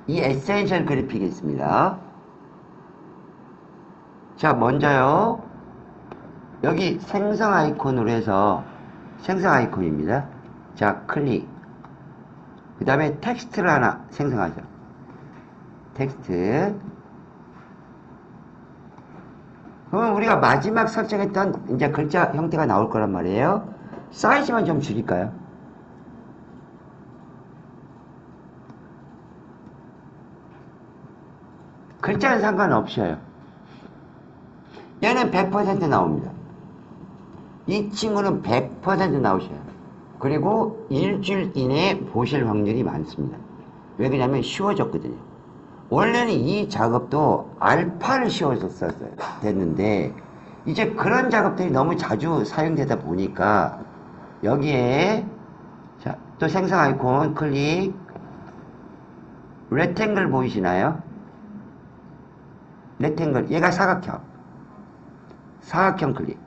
이 에센셜 그래픽이 있습니다. 자, 먼저요. 여기 생성 아이콘으로 해서 생성 아이콘입니다. 자, 클릭. 그 다음에 텍스트를 하나 생성하죠. 텍스트. 그러면 우리가 마지막 설정했던 이제 글자 형태가 나올 거란 말이에요. 사이즈만 좀 줄일까요? 글자는 상관없어요. 얘는 100% 나옵니다. 이 친구는 100% 나오셔요. 그리고 일주일 이내에 보실 확률이 많습니다. 왜 그러냐면 쉬워졌거든요. 원래는 이 작업도 알파를 씌워줬었어요. 됐는데 이제 그런 작업들이 너무 자주 사용되다 보니까 여기에 자, 또 생성 아이콘 클릭 레탱글 보이시나요? 레탱글 얘가 사각형 클릭.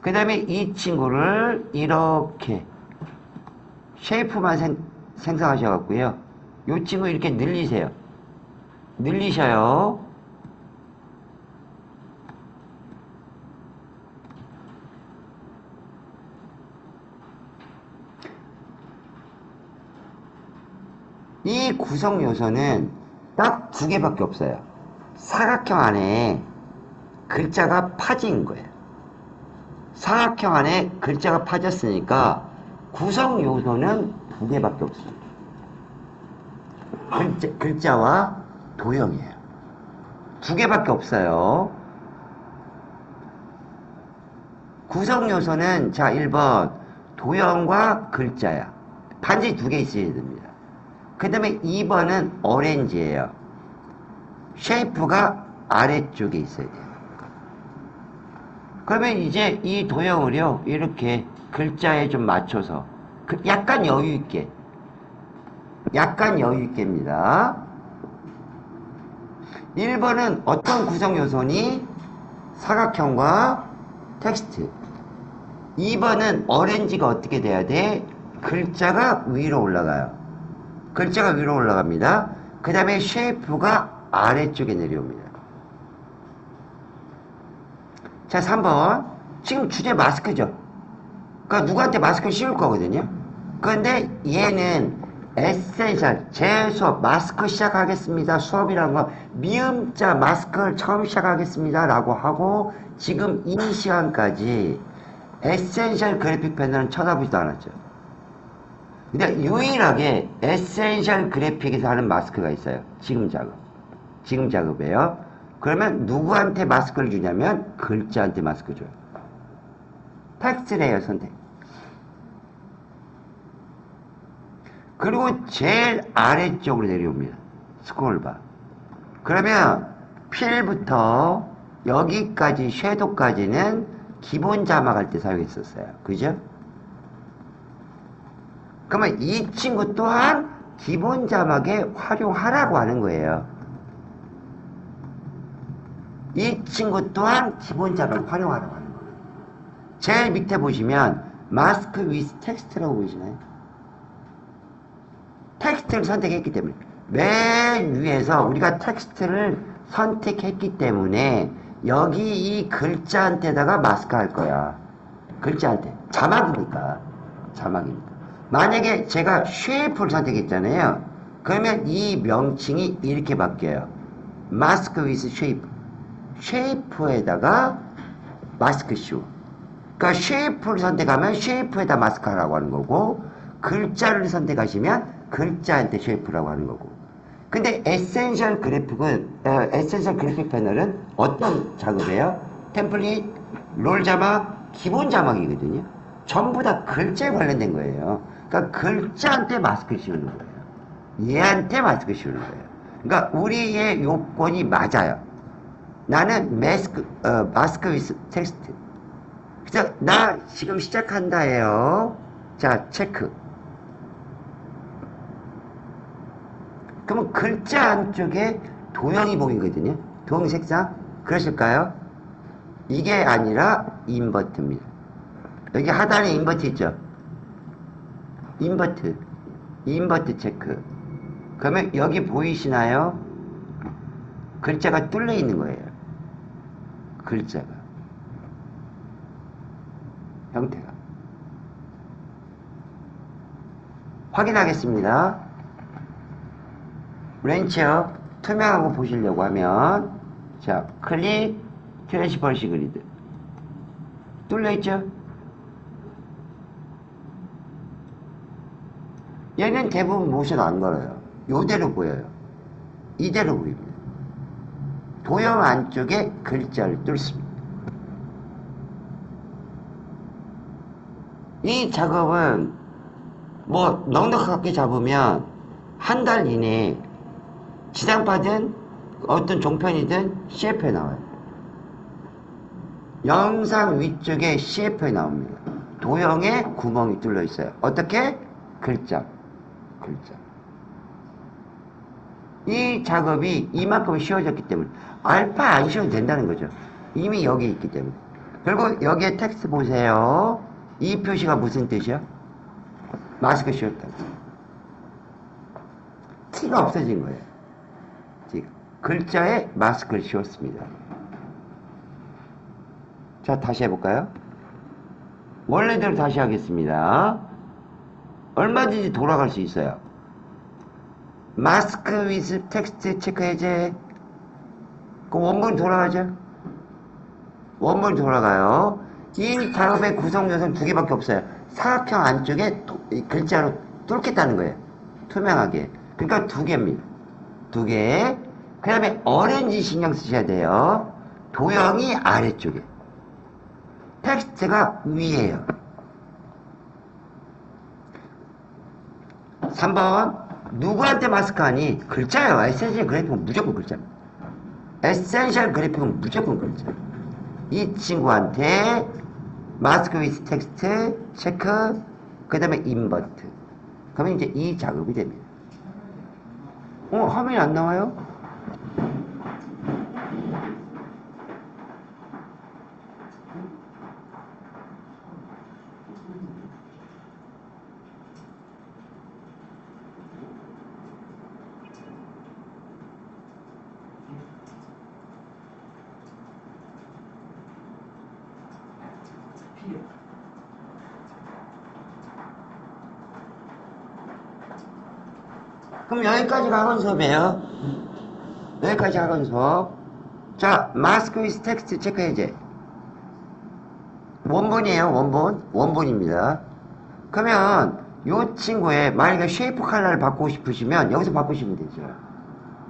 그 다음에 이 친구를 이렇게 쉐이프만 생성하셔갖고요. 이 친구 이렇게 늘리세요. 늘리셔요. 이 구성 요소는 딱 두 개밖에 없어요. 사각형 안에 글자가 파진 거예요. 사각형 안에 글자가 파졌으니까 구성 요소는 두 개밖에 없습니다. 글자와 도형이에요. 두 개밖에 없어요. 구성 요소는 자 1번 도형과 글자야. 반드시 두 개 있어야 됩니다. 그 다음에 2번은 오렌지예요. 쉐이프가 아래쪽에 있어야 돼요. 그러면 이제 이 도형을요 이렇게 글자에 좀 맞춰서 약간 여유있게입니다. 1번은 어떤 구성 요소니? 사각형과 텍스트. 2번은 오렌지가 어떻게 돼야 돼? 글자가 위로 올라가요. 글자가 위로 올라갑니다. 그 다음에 쉐이프가 아래쪽에 내려옵니다. 자, 3번. 지금 주제 마스크죠. 그러니까 누구한테 마스크를 씌울 거거든요. 그런데 얘는 에센셜, 제 수업, 마스크 시작하겠습니다. 수업이라는 거, 미음자 마스크를 처음 시작하겠습니다. 라고 하고, 지금 이 시간까지 에센셜 그래픽 패널은 쳐다보지도 않았죠. 근데 유일하게 에센셜 그래픽에서 하는 마스크가 있어요. 지금 작업이에요. 그러면 누구한테 마스크를 주냐면 글자한테 마스크 줘요. 텍스트래요, 선택. 그리고 제일 아래쪽으로 내려옵니다. 스크롤바. 그러면 필부터 여기까지 섀도우까지는 기본 자막할 때 사용했었어요. 그죠? 그러면 이 친구 또한 기본 자막에 활용하라고 하는 거예요. 이 친구 또한 기본 자막을 활용하라고 하는 거예요. 제일 밑에 보시면 마스크 위스 텍스트라고 보이시나요? 텍스트를 선택했기 때문에 맨 위에서 우리가 텍스트를 선택했기 때문에 여기 이 글자한테다가 마스크 할 거야. 글자한테. 자막이니까. 만약에 제가 쉐이프를 선택했잖아요. 그러면 이 명칭이 이렇게 바뀌어요. 마스크 위스 쉐이프. 쉐이프에다가 마스크 씌워. 그러니까 쉐이프를 선택하면 쉐이프에다 마스크 하라고 하는 거고, 글자를 선택하시면 글자한테 쉐이프라고 하는 거고. 근데 에센셜 그래픽 패널은 어떤 작업이에요? 템플릿, 롤 자막, 기본 자막이거든요. 전부 다 글자에 관련된 거예요. 그러니까 글자한테 마스크 씌우는 거예요. 얘한테 마스크 씌우는 거예요. 그러니까 우리의 요건이 맞아요. 나는 마스크 위스 텍스트. 그래서 나 지금 시작한다예요. 자, 체크. 그러면 글자 안쪽에 도형이 보이거든요. 도형 색상. 그러실까요? 이게 아니라 인버트입니다. 여기 하단에 인버트 있죠? 인버트 체크. 그러면 여기 보이시나요? 글자가 뚫려 있는 거예요. 글자가. 형태가. 확인하겠습니다. 렌치어 투명하고 보시려고 하면 자 클릭 트랜스퍼런시 그리드 뚫려있죠? 얘는 대부분 모션 안 걸어요. 요대로 보여요. 이대로 보입니다. 도형 안쪽에 글자를 뚫습니다. 이 작업은 뭐 넉넉하게 잡으면 한 달 이내에 지상파든 어떤 종편이든 CF에 나와요. 영상 위쪽에 CF에 나옵니다. 도형에 구멍이 뚫려 있어요. 어떻게? 글자. 이 작업이 이만큼 쉬워졌기 때문에 알파 안 쉬워도 된다는 거죠. 이미 여기 있기 때문에. 그리고 여기에 텍스트 보세요. 이 표시가 무슨 뜻이야? 마스크 씌웠다고. 티가 없어진 거예요. 지금 글자에 마스크를 씌웠습니다. 자, 다시 해볼까요? 원래대로 다시 하겠습니다. 얼마든지 돌아갈 수 있어요. 마스크 위즈 텍스트 체크 해제. 그 원본 돌아가죠? 원본 돌아가요. 이 작업의 구성 요소는 두 개밖에 없어요. 사각형 안쪽에 글자로 뚫겠다는 거예요. 투명하게. 그러니까 두 개입니다. 두 개. 그 다음에 오렌지 신경 쓰셔야 돼요. 도형이 아래쪽에. 텍스트가 위에요. 3번. 누구한테 마스크 하니? 글자예요. 에센셜 그래픽은 무조건 글자입니다. 에센셜 그래픽은 무조건 글자. 이 친구한테 마스크 위스 텍스트 체크 그 다음에 인버트. 그러면 이제 이 작업이 됩니다. 화면이 안 나와요? 그럼 여기까지 학원 수업이에요. 여기까지 학원 수업. 자, 마스크 위스 텍스트 체크 해제. 원본이에요, 원본. 원본입니다. 그러면 이 친구의 만약에 쉐이프 컬러를 바꾸고 싶으시면 여기서 바꾸시면 되죠.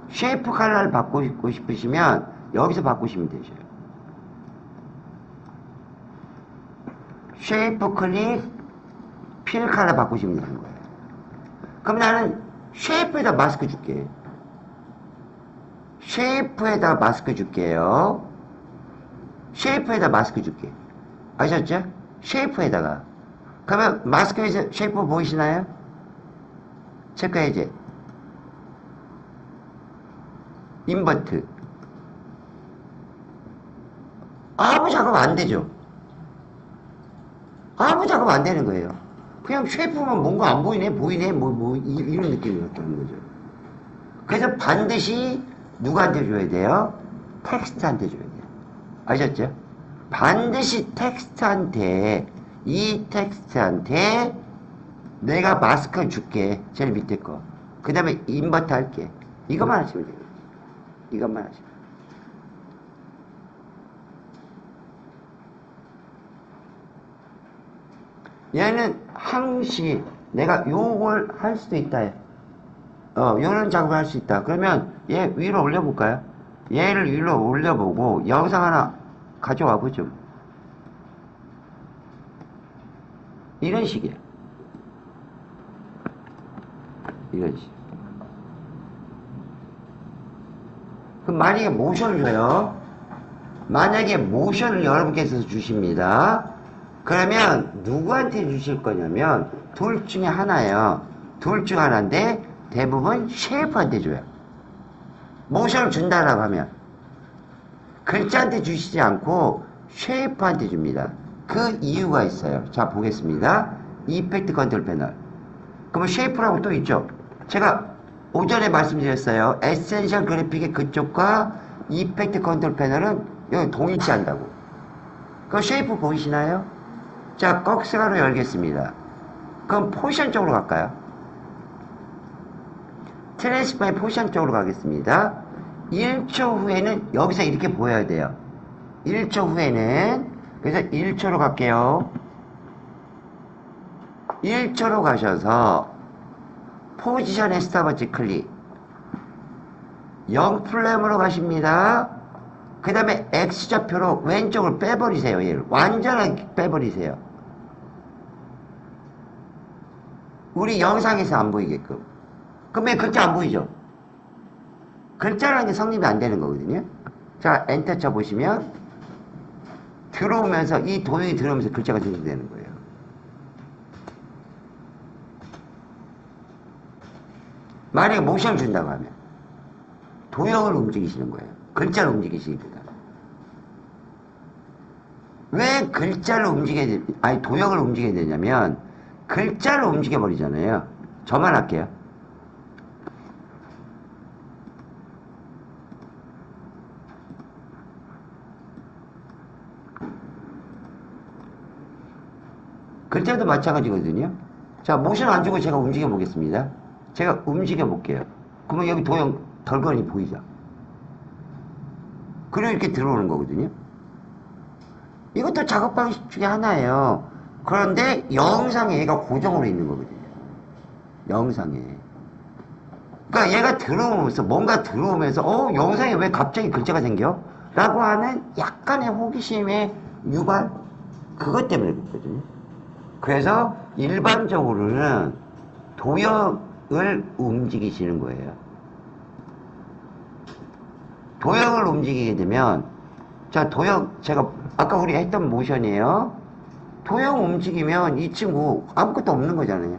쉐이프 컬러를 바꾸고 싶으시면 여기서 바꾸시면 되죠. 쉐이프 클릭 필 컬러 바꾸시면 되는 거예요. 그럼 나는 쉐이프에다 마스크 줄게. 쉐이프에다 마스크 줄게요. 쉐이프에다 마스크 줄게. 아셨죠? 쉐이프에다가. 그러면 마스크에서 쉐이프 보이시나요? 체크해제. 인버트. 아무 작업 안 되죠? 아무 작업 안 되는 거예요. 그냥 쉐이프만 뭔가 안 보이네, 이런 느낌이었다는 거죠. 그래서 반드시 누구한테 줘야 돼요? 텍스트한테 줘야 돼요. 아셨죠? 반드시 텍스트한테, 이 텍스트한테 내가 마스크 줄게. 제일 밑에 거. 그 다음에 인버트 할게. 이것만 하시면 돼요. 이것만 하시면 돼요. 얘는 항시 내가 요걸 할 수도 있다. 요런 작업을 할 수 있다. 그러면 얘 위로 올려볼까요? 얘를 위로 올려보고 영상 하나 가져와 보죠. 이런 식이야. 이런 식. 그럼 만약에 모션을 줘요. 만약에 모션을 여러분께서 주십니다. 그러면 누구한테 주실 거냐면 둘 중에 하나예요. 둘 중 하나인데 대부분 쉐이프한테 줘요. 모션을 준다라고 하면 글자한테 주시지 않고 쉐이프한테 줍니다. 그 이유가 있어요. 자, 보겠습니다. 이펙트 컨트롤 패널. 그러면 쉐이프라고 또 있죠. 제가 오전에 말씀드렸어요. 에센셜 그래픽의 그쪽과 이펙트 컨트롤 패널은 여기 동일치한다고. 그 쉐이프 보이시나요? 자, 꺽쇠가로 열겠습니다. 그럼 포지션 쪽으로 갈까요? 트랜스파의 포지션 쪽으로 가겠습니다. 1초 후에는 여기서 이렇게 보여야 돼요. 1초 후에는 그래서 1초로 갈게요. 1초로 가셔서 포지션의 스탑워치 클릭 0플램으로 가십니다. 그 다음에 X좌표로 왼쪽을 빼버리세요. 얘를 완전하게 빼버리세요. 우리 영상에서 안 보이게끔. 그러면 글자 안 보이죠? 글자라는 게 성립이 안 되는 거거든요. 자, 엔터 쳐보시면 들어오면서 이 도형이 들어오면서 글자가 생성되는 거예요. 만약에 모션을 준다고 하면 도형을 움직이시는 거예요. 글자를 움직이시니까. 왜 글자를 도형을 움직여야 되냐면 글자를 움직여 버리잖아요. 저만 할게요. 글자도 마찬가지거든요. 자, 모션 안 주고 제가 움직여 보겠습니다. 제가 움직여 볼게요. 그러면 여기 도형 덜거니 보이죠? 그리고 이렇게 들어오는 거거든요. 이것도 작업 방식 중에 하나예요. 그런데 영상에 얘가 고정으로 있는 거거든요. 영상에. 그러니까 얘가 들어오면서 뭔가 들어오면서 영상에 왜 갑자기 글자가 생겨? 라고 하는 약간의 호기심의 유발? 그것 때문에 그렇거든요. 그래서 일반적으로는 도형을 움직이시는 거예요. 도형을 움직이게 되면 자, 도형 제가 아까 우리 했던 모션이에요. 도형 움직이면 이 친구 아무것도 없는 거잖아요.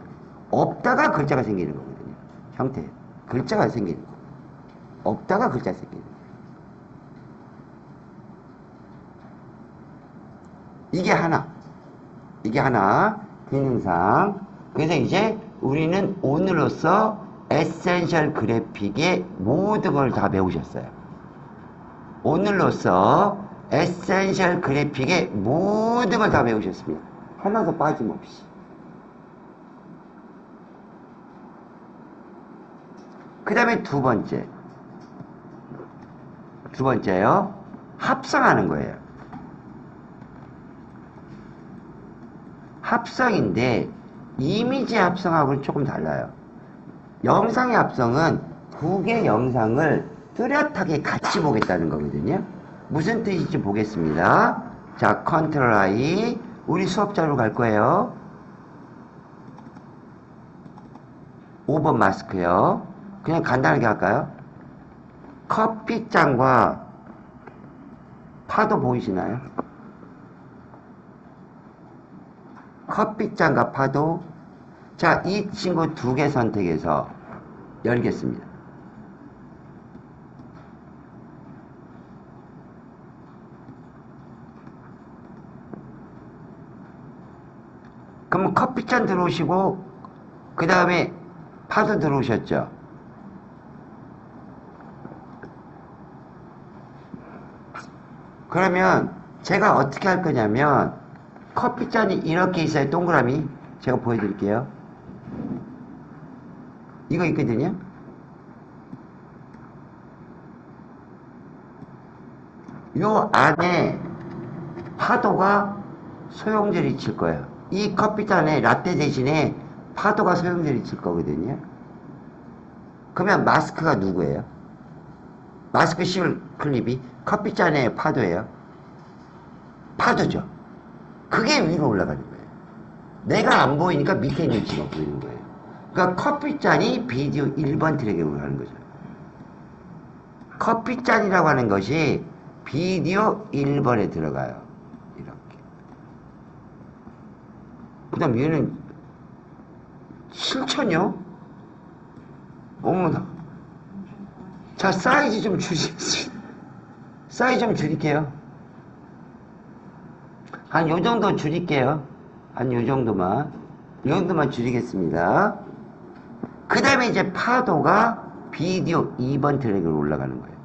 없다가 글자가 생기는 거거든요. 형태. 글자가 생기는 거. 없다가 글자가 생기는 거. 이게 하나 기능상. 그래서 이제 우리는 오늘로써 에센셜 그래픽의 모든 걸 다 배우셨어요. 오늘로써 에센셜 그래픽의 모든 걸 다 배우셨습니다. 하나도 빠짐없이. 그 다음에 두 번째요. 합성하는 거예요. 합성인데 이미지 합성하고는 조금 달라요. 영상의 합성은 두 개 영상을 뚜렷하게 같이 보겠다는 거거든요. 무슨 뜻인지 보겠습니다. 자, 컨트롤 I. 우리 수업자로 갈 거예요. 5번 마스크요. 그냥 간단하게 할까요? 커피잔과 파도 보이시나요? 커피잔과 파도. 자, 이 친구 두 개 선택해서 열겠습니다. 그럼 커피잔 들어오시고 그 다음에 파도 들어오셨죠? 그러면 제가 어떻게 할 거냐면 커피잔이 이렇게 있어요. 동그라미. 제가 보여드릴게요. 이거 있거든요. 요 안에 파도가 소용돌이 칠 거예요. 이 커피잔에 라떼 대신에 파도가 소용돌이 칠 거거든요. 그러면 마스크가 누구예요? 마스크 씌울 클립이 커피잔의 파도예요. 파도죠. 그게 위로 올라가는 거예요. 내가 안 보이니까 밑에 있는 지가 보이는 거예요. 그러니까 커피잔이 비디오 1번 트랙에 올라가는 거죠. 커피잔이라고 하는 것이 비디오 1번에 들어가요. 이렇게. 그 다음 얘는 실천요? 어머나. 자, 사이즈 좀 사이즈 좀 줄일게요. 한 요 정도 줄일게요. 한 요 정도만. 요 정도만 줄이겠습니다. 그 다음에 이제 파도가 비디오 2번 트랙으로 올라가는 거예요.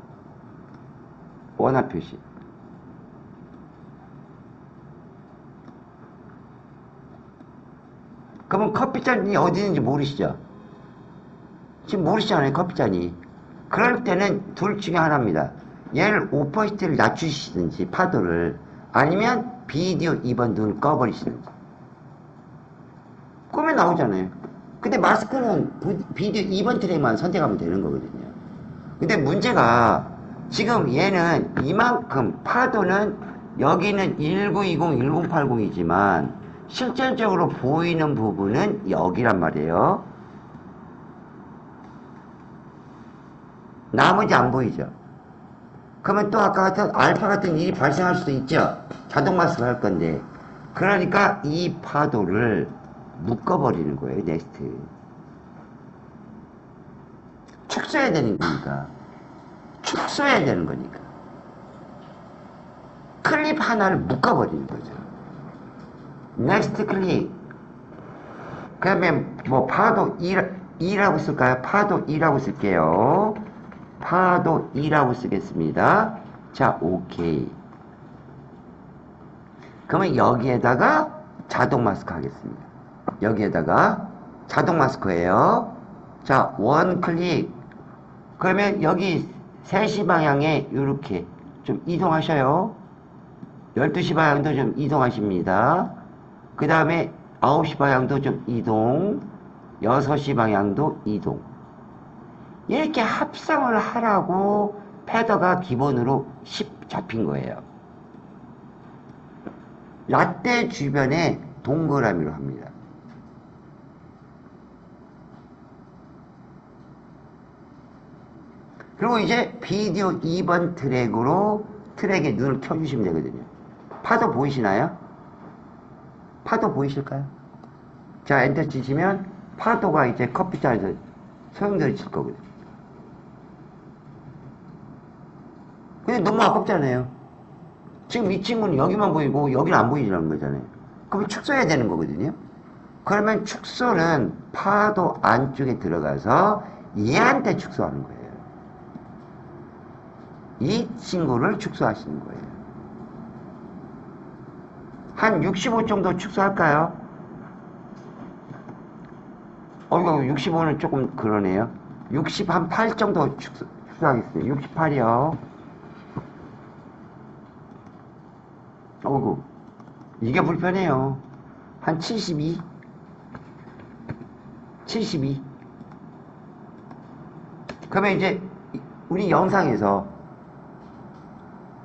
원화 표시. 그러면 커피잔이 어디 있는지 모르시죠? 지금 모르시잖아요, 커피잔이. 그럴 때는 둘 중에 하나입니다. 얘를 오퍼시티를 낮추시든지, 파도를. 아니면 비디오 2번 눈을 꺼버리시든지. 끄면 나오잖아요. 근데 마스크는 비디오 2번 트랙만 선택하면 되는 거거든요. 근데 문제가 지금 얘는 이만큼 파도는 여기는 1920, 1080이지만 실질적으로 보이는 부분은 여기란 말이에요. 나머지 안 보이죠. 그러면 또 아까 같은 알파 같은 일이 발생할 수도 있죠. 자동 마스크 할 건데. 그러니까 이 파도를 묶어버리는 거예요, 넥스트. 축소해야 되는 거니까. 축소해야 되는 거니까. 클립 하나를 묶어버리는 거죠. 넥스트 클릭. 그러면 뭐 파도 2라고 쓸까요? 파도 2라고 쓸게요. 파도 2라고 쓰겠습니다. 자, 오케이. 그러면 여기에다가 자동 마스크 하겠습니다. 여기에다가 자동 마스크예요. 자, 원 클릭. 그러면 여기 3시 방향에 이렇게 좀 이동하셔요. 12시 방향도 좀 이동하십니다. 그 다음에 9시 방향도 좀 이동, 6시 방향도 이동. 이렇게 합성을 하라고 패더가 기본으로 10 잡힌 거예요. 라떼 주변에 동그라미로 합니다. 그리고 이제 비디오 2번 트랙으로 트랙에 눈을 켜주시면 되거든요. 파도 보이시나요? 파도 보이실까요? 자, 엔터 치시면 파도가 이제 커피잔에서 소용돌이 칠 거거든요. 근데 너무 아깝잖아요. 지금 이 친구는 여기만 보이고 여기는 안 보이지라는 거잖아요. 그럼 축소해야 되는 거거든요. 그러면 축소는 파도 안쪽에 들어가서 얘한테 축소하는 거예요. 이 친구를 축소하시는 거예요. 한 65 정도 축소할까요? 이거 65는 조금 그러네요. 60 한 8 정도 축소하겠습니다. 68이요. 어이구, 이게 불편해요. 한 72. 72. 그러면 이제 우리 영상에서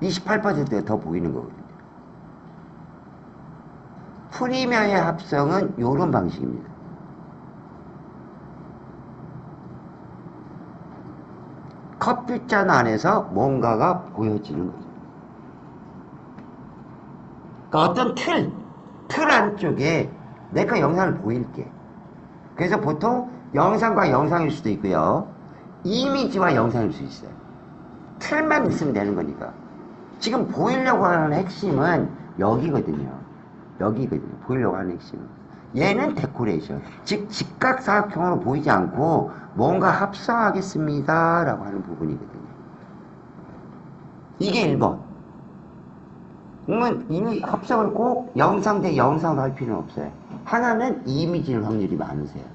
28%가 더 보이는 거거든요. 프리미어의 합성은 이런 방식입니다. 커피잔 안에서 뭔가가 보여지는 거죠. 그러니까 어떤 틀 안쪽에 내가 영상을 보일게. 그래서 보통 영상과 영상일 수도 있고요. 이미지와 영상일 수 있어요. 틀만 있으면 되는 거니까. 지금 보이려고 하는 핵심은 여기거든요. 여기거든요. 보이려고 하는 핵심은. 얘는 데코레이션. 즉 직각사각형으로 보이지 않고 뭔가 합성하겠습니다 라고 하는 부분이거든요. 이게 1번. 그러면 이미 합성을 꼭 영상 대 영상으로 할 필요는 없어요. 하나는 이미지일 확률이 많으세요.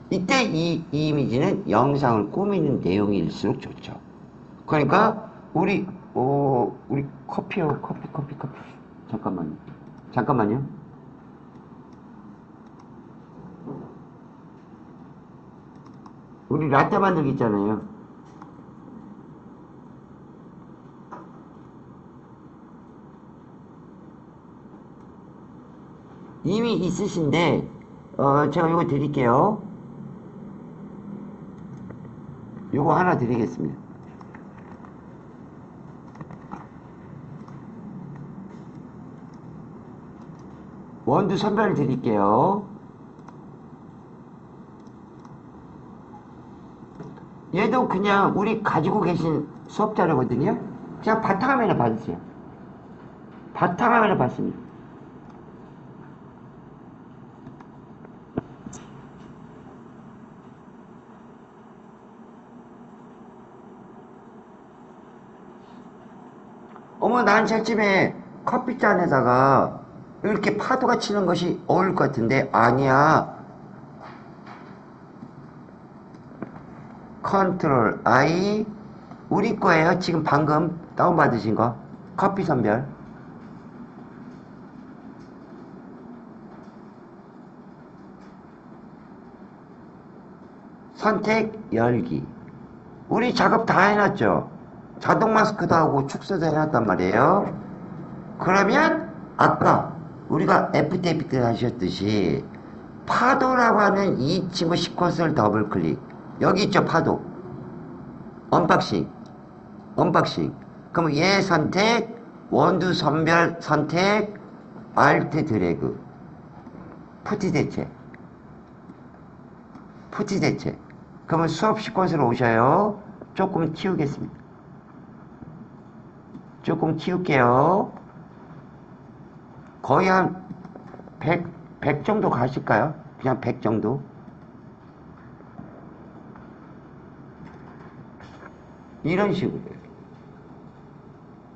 이때 이 이미지는 영상을 꾸미는 내용일수록 좋죠. 그러니까 우리 커피요. 커피. 잠깐만요. 우리 라떼 만들기 있잖아요. 이미 있으신데 제가 이거 드릴게요. 요거 하나 드리겠습니다. 원두 선별 드릴게요. 얘도 그냥 우리 가지고 계신 수업 자료거든요. 그냥 바탕화면에 받으세요. 바탕화면에 받습니다. 어머, 난 저쯤에 커피잔에다가 이렇게 파도가 치는 것이 어울릴 것 같은데, 아니야. 컨트롤 I, 우리 거예요. 지금 방금 다운받으신 거. 커피 선별. 선택 열기. 우리 작업 다 해놨죠. 자동 마스크도 하고 축소도 해놨단 말이에요. 그러면 아까 우리가 FTP 하셨듯이 파도라고 하는 이 친구 시퀀스를 더블 클릭. 여기 있죠, 파도. 언박싱. 그럼 얘 선택, 원두 선별 선택, 알트 드래그. 푸티 대체. 그러면 수업 시퀀스로 오셔요. 조금 키우겠습니다. 조금 키울게요. 거의 한 100 정도 가실까요? 그냥 100 정도. 이런 식으로.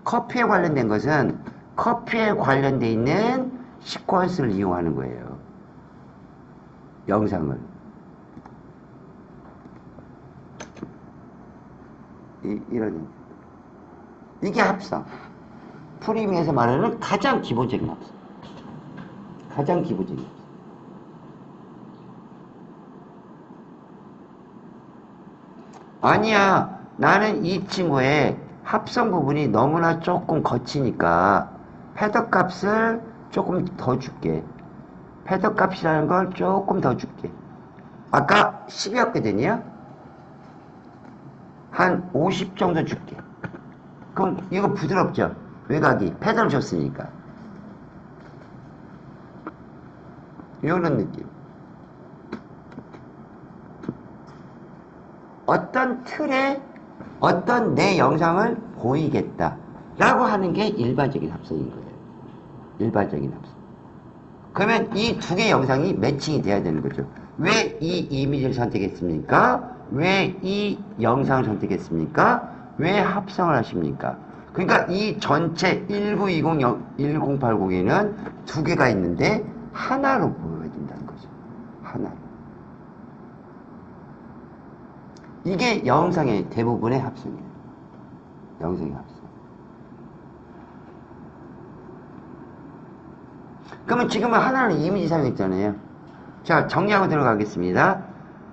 커피에 관련된 것은 커피에 관련되어 있는 시퀀스를 이용하는 거예요. 영상을. 이런. 이게 합성. 프리미에서 말하는 가장 기본적인 합성. 아니야. 나는 이 친구의 합성 부분이 너무나 조금 거치니까 패더 값을 조금 더 줄게. 패더 값이라는 걸 조금 더 줄게. 아까 10이었거든요. 한 50 정도 줄게. 그럼 이거 부드럽죠? 외곽이 패더를 줬으니까. 이런 느낌. 어떤 틀에 어떤 내 영상을 보이겠다 라고 하는 게 일반적인 합성인 거예요. 일반적인 합성. 그러면 이 두 개의 영상이 매칭이 돼야 되는 거죠. 왜 이 이미지를 선택했습니까? 왜 이 영상을 선택했습니까? 왜 합성을 하십니까? 그러니까 이 전체 1920, 1080에는 두 개가 있는데 하나로 보여야 된다는 거죠. 하나로. 이게 영상의 대부분의 합성이에요. 영상의 합성. 그러면 지금은 하나는 이미지 사용했잖아요. 자, 정리하고 들어가겠습니다.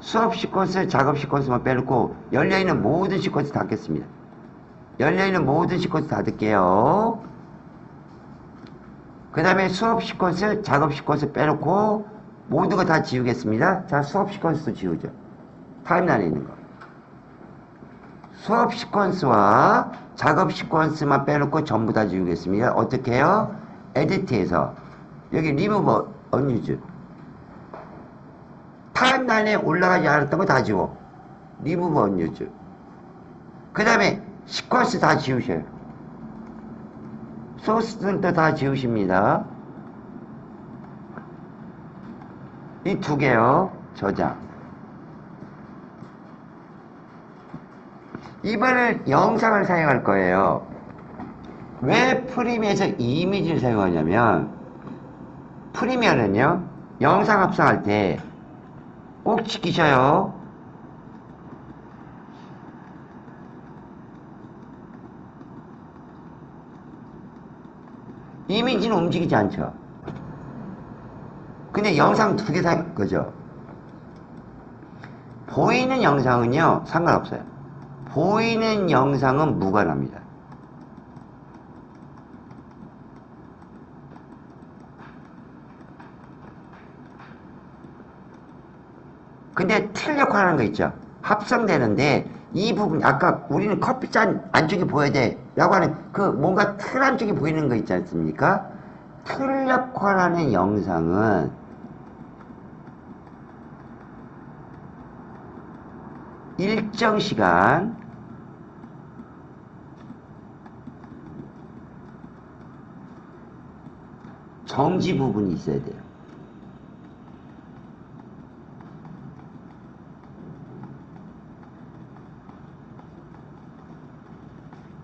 수업 시퀀스, 작업 시퀀스만 빼놓고 열려있는 모든 시퀀스 닫겠습니다. 열려있는 모든 시퀀스 닫을게요. 그 다음에 수업 시퀀스, 작업 시퀀스 빼놓고 모든 거 다 지우겠습니다. 자, 수업 시퀀스도 지우죠. 타임라인에 있는 거. 수업 시퀀스와 작업 시퀀스만 빼놓고 전부 다 지우겠습니다. 어떻게 해요? 에디트에서 여기 리무버 언유즈 타임라인에 올라가지 않았던 거 다 지워. 리무버 언유즈. 그 다음에 시퀀스 다 지우셔요. 소스는 또 다 지우십니다. 이 두 개요. 저장. 이번엔 영상을 사용할 거예요. 왜 프리미어에서 이미지를 사용하냐면 프리미어는요 영상 합성할 때 꼭 지키셔요. 이미지는 움직이지 않죠. 근데 영상 두 개 사용할 거죠. 보이는 영상은요 상관없어요. 보이는 영상은 무관합니다. 근데 틀 역할하는 거 있죠. 합성되는데 이 부분 아까 우리는 커피잔 안쪽이 보여야 돼 라고 하는 그 뭔가 틀 안쪽이 보이는 거 있지 않습니까? 틀 역할하는 영상은 일정 시간 정지 부분이 있어야 돼요.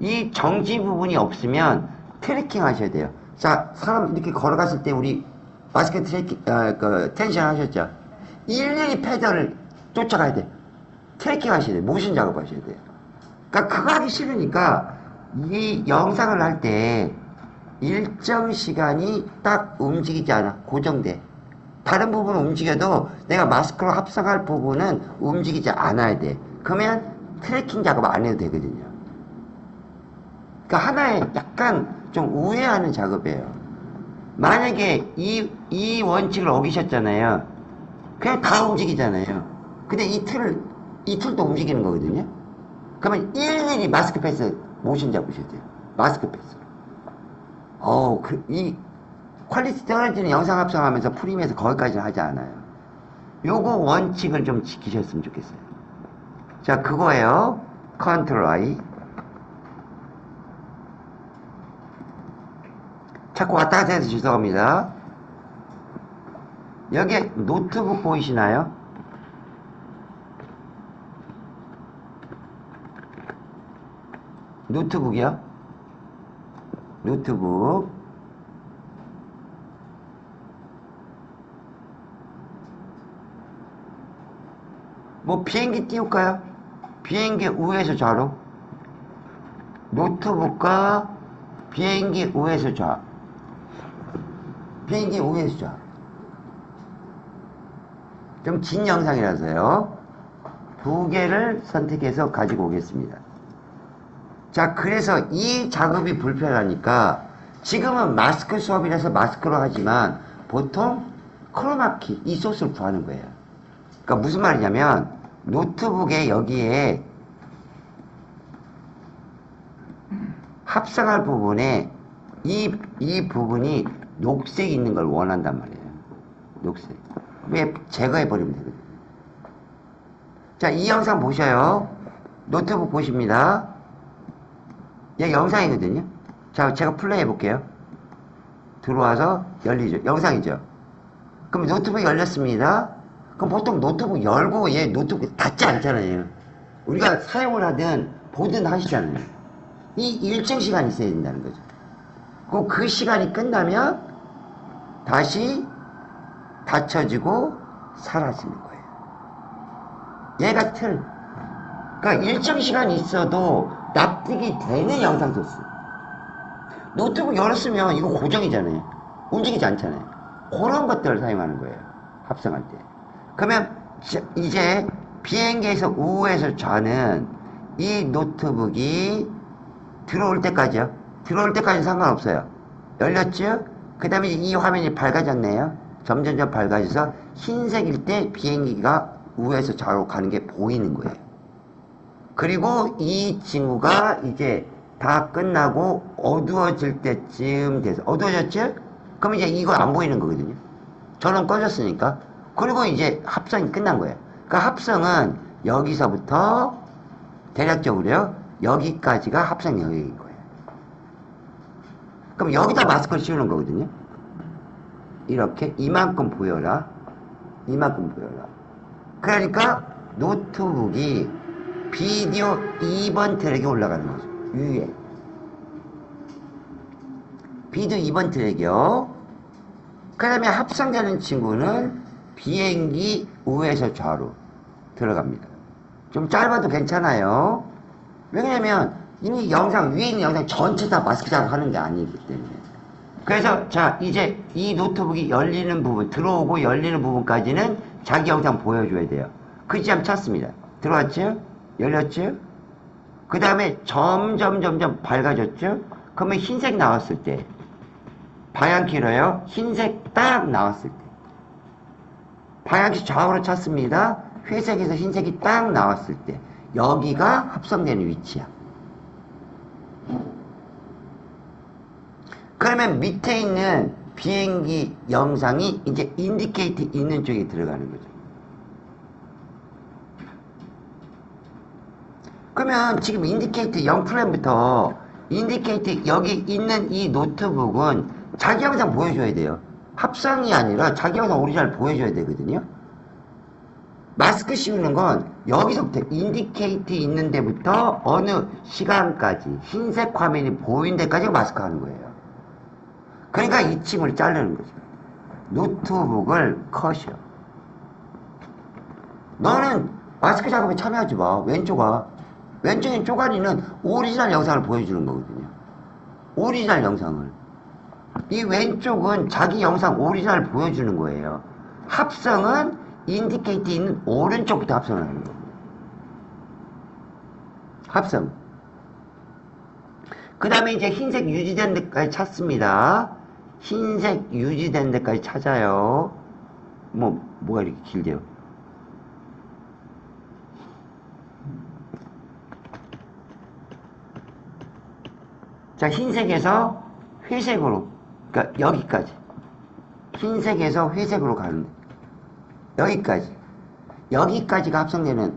이 정지 부분이 없으면 트래킹 하셔야 돼요. 자, 사람 이렇게 걸어갔을 때 우리 마스크 트래킹, 텐션 하셨죠? 일일이 페달을 쫓아가야 돼. 트래킹 하셔야 돼. 모션 작업 하셔야 돼요. 그러니까 그거 하기 싫으니까 이 영상을 할 때 일정 시간이 딱 움직이지 않아. 고정돼. 다른 부분은 움직여도 내가 마스크로 합성할 부분은 움직이지 않아야 돼. 그러면 트래킹 작업 안 해도 되거든요. 그러니까 하나의 약간 좀 우회하는 작업이에요. 만약에 이 원칙을 어기셨잖아요. 그냥 다 움직이잖아요. 근데 이 틀도 움직이는 거거든요. 그러면 일일이 마스크 패스 모션 잡으셔야 돼요. 마스크 패스. 이 퀄리티 떨어지는 영상 합성하면서 프리미에서 거기까지는 하지 않아요. 요거 원칙을 좀 지키셨으면 좋겠어요. 자, 그거예요. 컨트롤 I. 자꾸 왔다 갔다 해서 죄송합니다. 여기 노트북 보이시나요? 노트북이요? 노트북. 뭐 비행기 띄울까요? 비행기 우에서 좌로. 노트북과 비행기 우에서 좌. 비행기 우에서 좌. 좀 긴 영상이라서요. 두 개를 선택해서 가지고 오겠습니다. 자, 그래서 이 작업이 불편하니까 지금은 마스크 수업이라서 마스크로 하지만 보통 크로마키 이 소스를 구하는 거예요. 그러니까 무슨 말이냐면 노트북에 여기에 합성할 부분에 이 부분이 녹색 있는 걸 원한단 말이에요. 녹색. 왜 제거해버리면 되거든요. 자, 이 영상 보셔요. 노트북 보십니다. 얘 영상이거든요. 자, 제가 플레이 해볼게요. 들어와서 열리죠. 영상이죠. 그럼 노트북이 열렸습니다. 그럼 보통 노트북 열고 얘 노트북 닫지 않잖아요. 우리가 사용을 하든 보든 하시잖아요. 이 일정 시간이 있어야 된다는 거죠. 그 시간이 끝나면 다시 닫혀지고 사라지는 거예요. 얘가 틀. 그러니까 일정 시간이 있어도 납득이 되는 영상 소스. 노트북 열었으면 이거 고정이잖아요. 움직이지 않잖아요. 그런 것들을 사용하는 거예요. 합성할 때. 그러면 이제 비행기에서 우에서 좌는 이 노트북이 들어올 때까지요. 들어올 때까지는 상관없어요. 열렸죠? 그 다음에 이 화면이 밝아졌네요. 점점점 밝아져서 흰색일 때 비행기가 우에서 좌로 가는 게 보이는 거예요. 그리고 이 친구가 이제 다 끝나고 어두워질 때쯤 돼서 어두워졌죠? 그럼 이제 이거 안 보이는 거거든요. 전원 꺼졌으니까. 그리고 이제 합성이 끝난 거예요. 그러니까 합성은 여기서부터 대략적으로요. 여기까지가 합성 영역인 거예요. 그럼 여기다 마스크를 씌우는 거거든요. 이렇게 이만큼 보여라. 이만큼 보여라. 그러니까 노트북이 비디오 2번 트랙에 올라가는 거죠. 위에. 비디오 2번 트랙이요. 그 다음에 합성되는 친구는 비행기 우에서 좌로 들어갑니다. 좀 짧아도 괜찮아요. 왜냐면 이 영상, 위에 있는 영상 전체 다 마스크 작업하는 게 아니기 때문에. 그래서 자, 이제 이 노트북이 열리는 부분, 들어오고 열리는 부분까지는 자기 영상 보여줘야 돼요. 그 지점 찾습니다. 들어왔죠? 열렸죠? 그 다음에 점점 밝아졌죠? 그러면 흰색 나왔을 때 방향키로요. 흰색 딱 나왔을 때 방향키 좌우로 찾습니다. 회색에서 흰색이 딱 나왔을 때 여기가 합성되는 위치야. 그러면 밑에 있는 비행기 영상이 이제 인디케이트 있는 쪽에 들어가는 거죠. 그러면 지금 인디케이트 0프레임부터 인디케이트 여기 있는 이 노트북은 자기 영상 보여줘야 돼요. 합성이 아니라 자기 영상 오리지널 보여줘야 되거든요. 마스크 씌우는 건 여기서부터 인디케이트 있는 데부터 어느 시간까지 흰색 화면이 보이는 데까지 마스크 하는 거예요. 그러니까 이 층을 자르는 거죠. 노트북을 컷이요. 너는 마스크 작업에 참여하지 마. 왼쪽인 쪼가리는 오리지널 영상을 보여주는 거거든요. 오리지널 영상을. 이 왼쪽은 자기 영상 오리지널 보여주는 거예요. 합성은 인디케이트 있는 오른쪽부터 합성을 하는 거예요. 합성. 그 다음에 이제 흰색 유지된 데까지 찾습니다. 흰색 유지된 데까지 찾아요. 뭐가 이렇게 길대요? 자, 흰색에서 회색으로, 그러니까 여기까지. 흰색에서 회색으로 가는 여기까지. 여기까지가 합성되는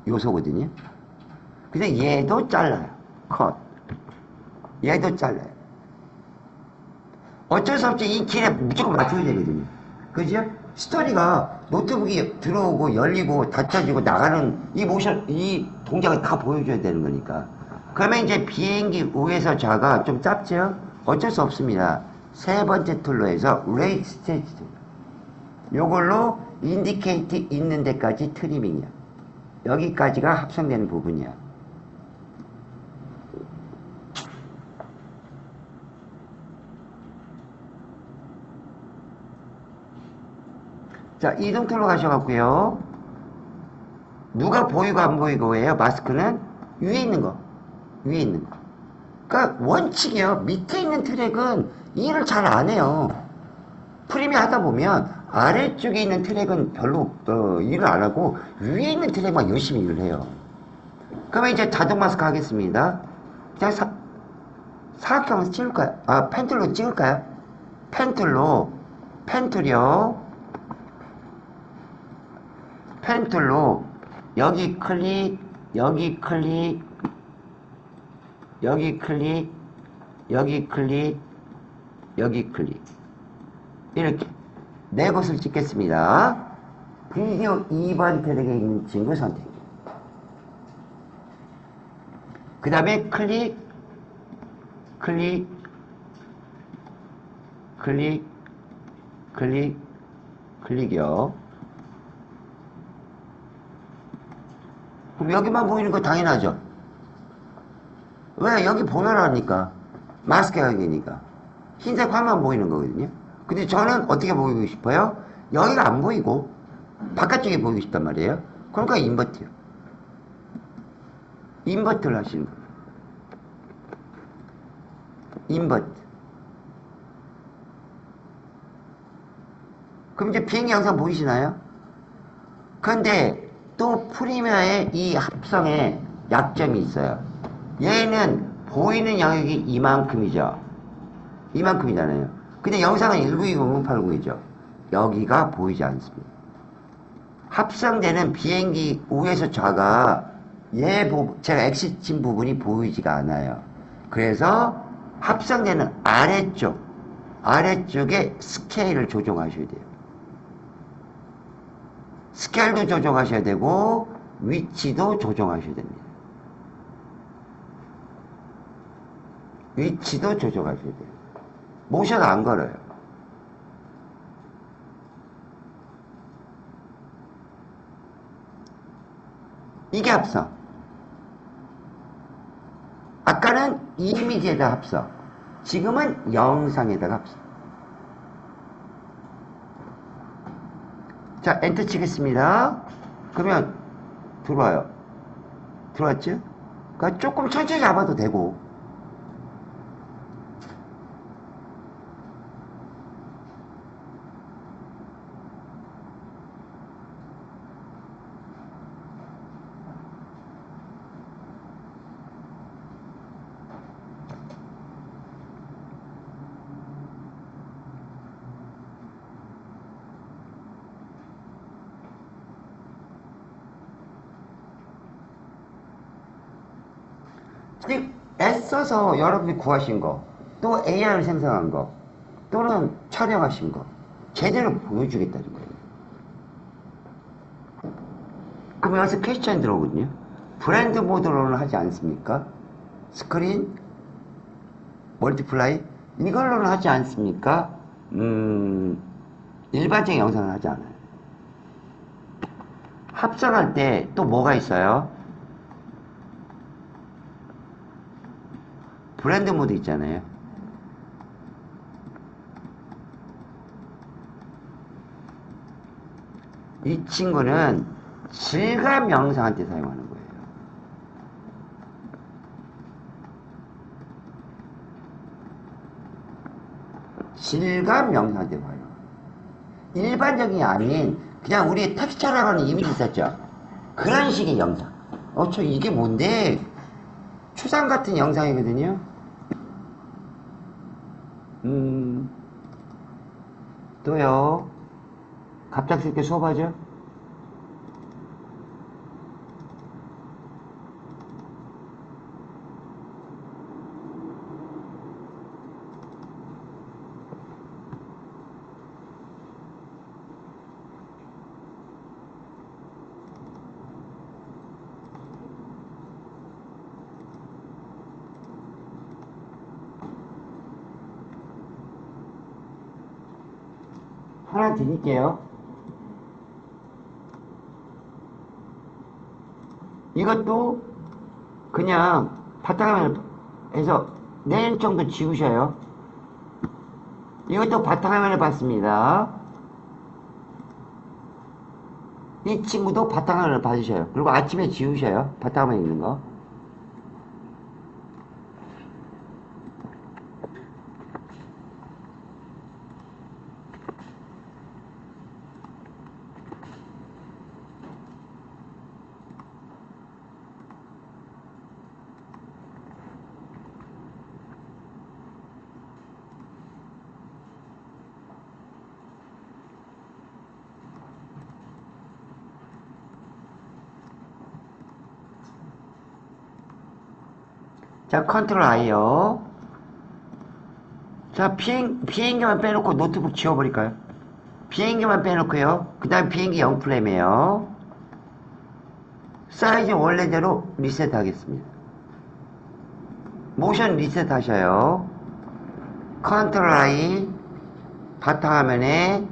요소거든요. 근데 얘도 잘라요. 컷. 얘도 잘라요. 어쩔 수 없이 이 길에 무조건 맞춰야 되거든요. 그죠? 스토리가 노트북이 들어오고 열리고 닫혀지고 나가는 이 모션, 이 동작을 다 보여줘야 되는 거니까. 그러면 이제 비행기 위에서 좌가 좀 짧죠? 어쩔 수 없습니다. 세 번째 툴로 해서 레이트 스테이지 요걸로 인디케이트 있는 데까지 트리밍이야. 여기까지가 합성되는 부분이야. 자, 이동 툴로 가셔갖고요. 누가 보이고 안 보이고예요? 마스크는 위에 있는 거. 위에 있는 거. 그러니까 원칙이요. 밑에 있는 트랙은 일을 잘 안 해요. 프리미어 하다 보면 아래쪽에 있는 트랙은 별로 일을 안 하고 위에 있는 트랙만 열심히 일을 해요. 그러면 이제 자동 마스크 하겠습니다. 그냥 사각형을 찍을까요? 펜툴로 찍을까요? 펜툴로 여기 클릭, 여기 클릭, 여기 클릭, 여기 클릭, 여기 클릭. 이렇게 네 곳을 찍겠습니다. 비디오 2번 트랙에 있는 친구 선택. 그 다음에 클릭, 클릭, 클릭, 클릭, 클릭이요. 그럼 여기만 보이는 거 당연하죠. 왜? 여기 보여라니까. 마스크 여기니까. 흰색 화면 보이는 거거든요. 근데 저는 어떻게 보이고 싶어요? 여기가 안 보이고 바깥쪽에 보이고 싶단 말이에요. 그러니까 인버트요. 인버트를 하시는 거예요. 인버트. 그럼 이제 비행기 영상 보이시나요? 근데 또 프리미어의 이 합성에 약점이 있어요. 얘는 보이는 영역이 이만큼이죠. 이만큼이잖아요. 근데 영상은 1920-80이죠. 여기가 보이지 않습니다. 합성되는 비행기 우에서 좌가 제가 X 친 부분이 보이지가 않아요. 그래서 합성되는 아래쪽에 스케일을 조정하셔야 돼요. 스케일도 조정하셔야 되고 위치도 조정하셔야 됩니다. 위치도 조정하셔야 돼요. 모션 안 걸어요. 이게 합성. 아까는 이미지에다 합성. 지금은 영상에다가 합성. 자, 엔터 치겠습니다. 그러면 들어와요. 들어왔죠? 그러니까 조금 천천히 잡아도 되고. 애써서 여러분이 구하신 거, 또 AI를 생성한 거, 또는 촬영하신 거, 제대로 보여주겠다는 거예요. 그럼 여기서 퀘스천 들어오거든요. 브랜드 모드로는 하지 않습니까? 스크린, 멀티플라이 이걸로는 하지 않습니까? 일반적인 영상은 하지 않아요. 합성할 때 또 뭐가 있어요? 브랜드 모드 있잖아요. 이 친구는 질감 영상할 때 사용하는 거예요. 질감 영상할 때 봐요. 일반적이 아닌 그냥 우리 텍스처라고 하는 이미지 있었죠. 그런 식의 영상. 저 이게 뭔데? 추상 같은 영상이거든요. 또요. 갑작스럽게 수업하죠? 하나 드릴게요. 이것도 그냥 바탕화면을 해서 내일 정도 지우셔요. 이것도 바탕화면을 봤습니다. 이 친구도 바탕화면을 봐주셔요. 그리고 아침에 지우셔요. 바탕화면에 있는 거. 자, 컨트롤 I요. 자, 비행기만 빼놓고 노트북 지워버릴까요? 비행기만 빼놓고요. 그 다음 비행기 0프레임이에요. 사이즈 원래대로 리셋 하겠습니다. 모션 리셋 하셔요. 컨트롤 I 바탕화면에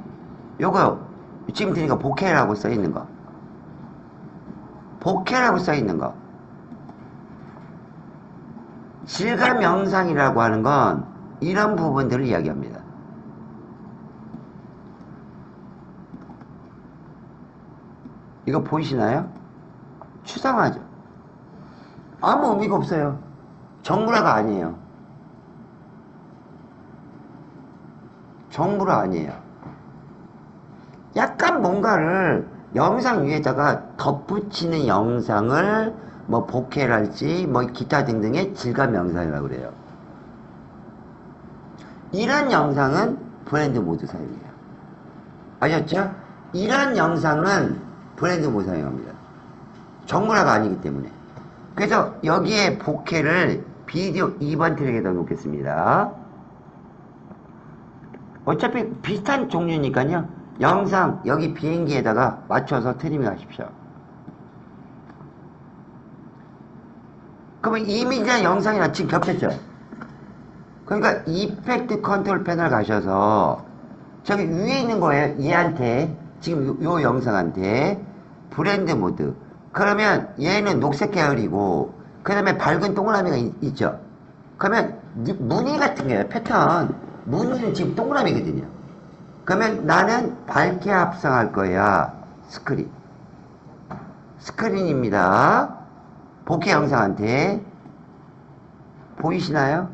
요거 지금 드니까 보케라고 써있는 거, 보케라고 써있는 거, 질감 영상이라고 하는 건 이런 부분들을 이야기합니다. 이거 보이시나요? 추상화죠. 아무 의미가 없어요. 정보라가 아니에요. 정보라 아니에요. 약간 뭔가를 영상 위에다가 덧붙이는 영상을 뭐 보케랄지 뭐 기타 등등의 질감 영상이라고 그래요. 이런 영상은 브랜드 모드 사용이에요. 아셨죠? 이런 영상은 브랜드 모드 사용합니다. 정문화가 아니기 때문에. 그래서 여기에 보케를 비디오 2번 트랙에다 놓겠습니다. 어차피 비슷한 종류니까요. 영상 여기 비행기에다가 맞춰서 트리밍 하십시오. 그러면 이미지나 영상이랑 지금 겹쳤죠? 그러니까 이펙트 컨트롤 패널 가셔서 저기 위에 있는 거예요. 얘한테 지금 요 영상한테 브랜드 모드. 그러면 얘는 녹색 계열이고 그 다음에 밝은 동그라미가 있죠. 그러면 무늬 같은 거예요. 패턴. 무늬는 지금 동그라미거든요. 그러면 나는 밝게 합성할 거야. 스크린. 스크린입니다. 보케 영상한테 보이시나요?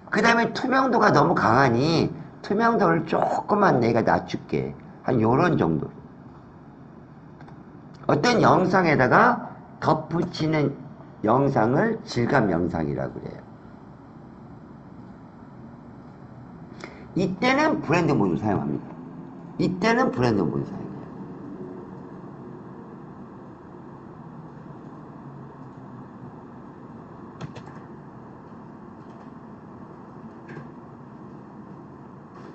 그 다음에 투명도가 너무 강하니 투명도를 조금만 내가 낮출게. 한 요런 정도. 어떤 영상에다가 덧붙이는 영상을 질감 영상이라고 그래요. 이때는 브랜드 모드 사용합니다. 이때는 브랜드 모드 사용해요.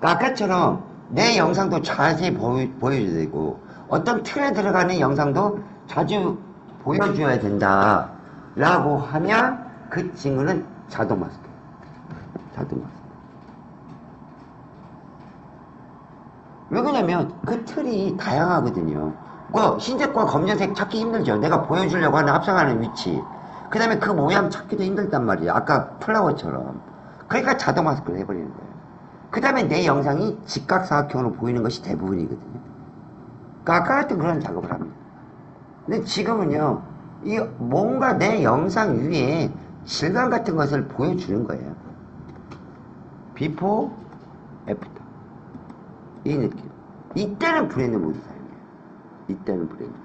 아까처럼 내 영상도 자세히 보여줘야 되고 어떤 틀에 들어가는 영상도 자주 보여줘야 된다 라고 하면 그 친구는 자동 마스크. 자동 마스크. 왜 그러냐면 그 틀이 다양하거든요. 그 흰색과 검정색 찾기 힘들죠. 내가 보여주려고 하는 합성하는 위치. 그 다음에 그 모양 찾기도 힘들단 말이에요. 아까 플라워처럼. 그러니까 자동 마스크를 해버리는 거예요. 그 다음에 내 영상이 직각사각형으로 보이는 것이 대부분이거든요. 그러니까 아까 같은 그런 작업을 합니다. 근데 지금은요, 이 뭔가 내 영상 위에 질감 같은 것을 보여주는 거예요. 비포, 애프터. 이 느낌. 이때는 브랜드 모드 사용해요. 이때는 브랜드.